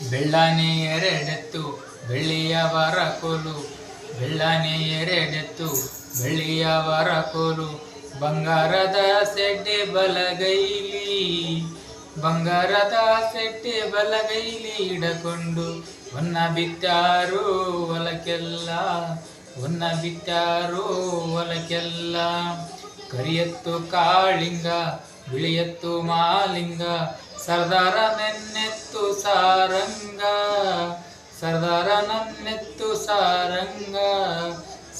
ಬೆಳ್ಳಾನೆ ಎರಡೆತ್ತು ಬೆಳ್ಳಿಯ ವರಕೋಲು, ಬೆಳ್ಳಾನೆ ಎರಡೆತ್ತು ಬೆಳ್ಳಿಯ ವರಕೋಲು, ಬಂಗಾರದ ಸೆಡ್ಡೆ ಬಲಗೈಲಿ, ಬಂಗಾರದ ಸೆಡ್ಡೆ ಬಲಗೈಲಿ ಹಿಡಕೊಂಡು ಹೊನ್ನ ಬಿತ್ತಾರು ಹೊಲಕ್ಕೆಲ್ಲ, ಹೊನ್ನ ಬಿತ್ತಾರು ಹೊಲಕ್ಕೆಲ್ಲ. ಕರಿಯತ್ತು ಕಾಳಿಂಗ ಬಿಳಿಯತ್ತು ಮಾಲಿಂಗ, ಸರ್ದಾರ ನೆನ್ನೆತ್ತು ಸಾರಂಗ, ಸರ್ದಾರ ನನ್ನೆತ್ತು ಸಾರಂಗ.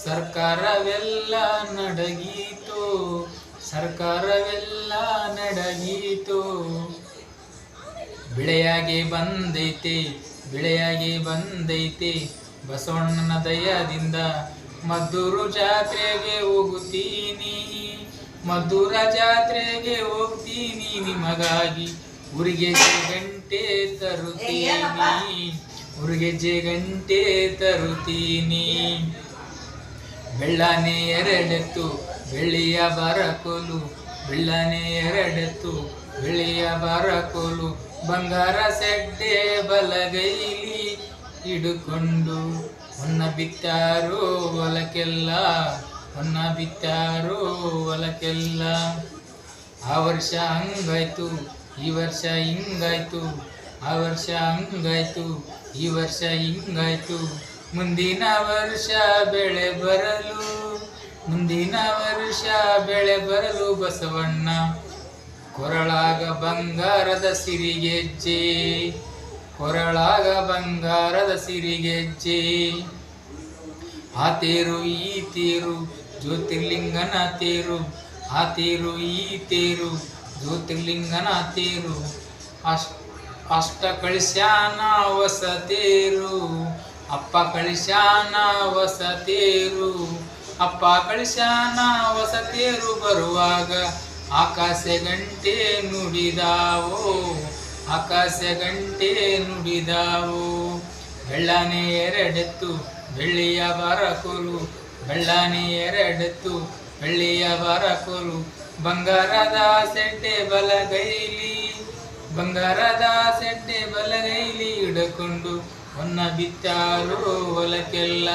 ಸರ್ಕಾರವೆಲ್ಲ ನಡಗೀತು, ಸರ್ಕಾರವೆಲ್ಲ ನಡಗೀತು. ಬೆಳೆಯಾಗಿ ಬಂದೈತೆ, ಬೆಳೆಯಾಗಿ ಬಂದೈತೆ ಬಸವಣ್ಣನ ದಯದಿಂದ. ಮದ್ದೂರು ಜಾತ್ರೆಗೆ ಹೋಗುತ್ತೀನಿ, ಮದ್ದೂರ ಜಾತ್ರೆಗೆ ಹೋಗ್ತೀನಿ ನಿಮಗಾಗಿ. ಉರಿಗೆಜ್ಜೆ ಗಂಟೆ ತರುತ್ತೀನಿ, ಉರಿಗೆಜ್ಜೆ ಗಂಟೆ ತರುತ್ತೀನಿ. ಬೆಳ್ಳಾನೆ ಎರಡೆತ್ತು ಬೆಳ್ಳಿಯ ಬರಕೋಲು, ಬೆಳ್ಳಾನೆ ಎರಡೆತ್ತು ಬೆಳ್ಳಿಯ ಬರಕೋಲು, ಬಂಗಾರ ಸೆಡ್ಡೆ ಬಲಗೈಲಿ ಹಿಡುಕೊಂಡು ಹೊನ್ನ ಬಿತ್ತಾರೋ ಹೊಲಕ್ಕೆಲ್ಲ, ಹೊನ್ನ ಬಿತ್ತಾರೋ ಹೊಲಕ್ಕೆಲ್ಲ. ಆ ವರ್ಷ ಹಂಗಾಯ್ತು ಈ ವರ್ಷ ಹಿಂಗಾಯ್ತು, ಆ ವರ್ಷ ಹಂಗಾಯ್ತು ಈ ವರ್ಷ ಹಿಂಗಾಯ್ತು. ಮುಂದಿನ ವರ್ಷ ಬೆಳೆ ಬರಲು, ಮುಂದಿನ ವರ್ಷ ಬೆಳೆ ಬರಲು ಬಸವಣ್ಣ ಕೊರಳಾಗ ಬಂಗಾರದ ಸಿರಿಗೆಜ್ಜೆ, ಕೊರಳಾಗ ಬಂಗಾರದ ಸಿರಿಗೆಜ್ಜೆ. ಆ ತೇರು ಈ ತೇರು ಜ್ಯೋತಿರ್ಲಿಂಗನ ತೇರು, ಆ ತೇರು ಈ ತೇರು ಜ್ಯೋತಿರ್ಲಿಂಗನ ತೇರು. ಅಷ್ಟ ಕಳಿಸ್ಯಾನ ಹೊಸ ತೇರು, ಅಪ್ಪ ಕಳಿಸ್ಯಾನ ಹೊಸ ತೇರು, ಅಪ್ಪ ಕಳಿಸ್ಯಾನ ಹೊಸ ತೇರು. ಬರುವಾಗ ಆಕಾಶ ಗಂಟೆ ನುಡಿದಾವೋ, ಆಕಾಶ ಗಂಟೆ ನುಡಿದಾವೋ. ಬೆಳ್ಳಾನೆ ಎರಡೆತ್ತು ಬೆಳ್ಳಿಯ ಬರಕೋಲು, ಬೆಳ್ಳಾನೆ ಎರಡೆತ್ತು ಬೆಳ್ಳಿಯ ಬರಕೋಲು, ಬಂಗಾರದ ಸೆಡ್ಡೆ ಬಲಗೈಲಿ, ಬಂಗಾರದ ಸೆಡ್ಡೆ ಬಲಗೈಲಿ ಹಿಡಕೊಂಡು ಹೊನ್ನ ಬಿತ್ತಾರೋ ಹೊಲಕ್ಕೆಲ್ಲ,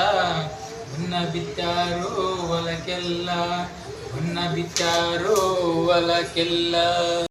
ಹೊನ್ನ ಬಿತ್ತಾರೋ ಹೊಲಕ್ಕೆಲ್ಲ, ಹೊನ್ನ ಬಿತ್ತಾರೋ ಹೊಲಕ್ಕೆಲ್ಲ.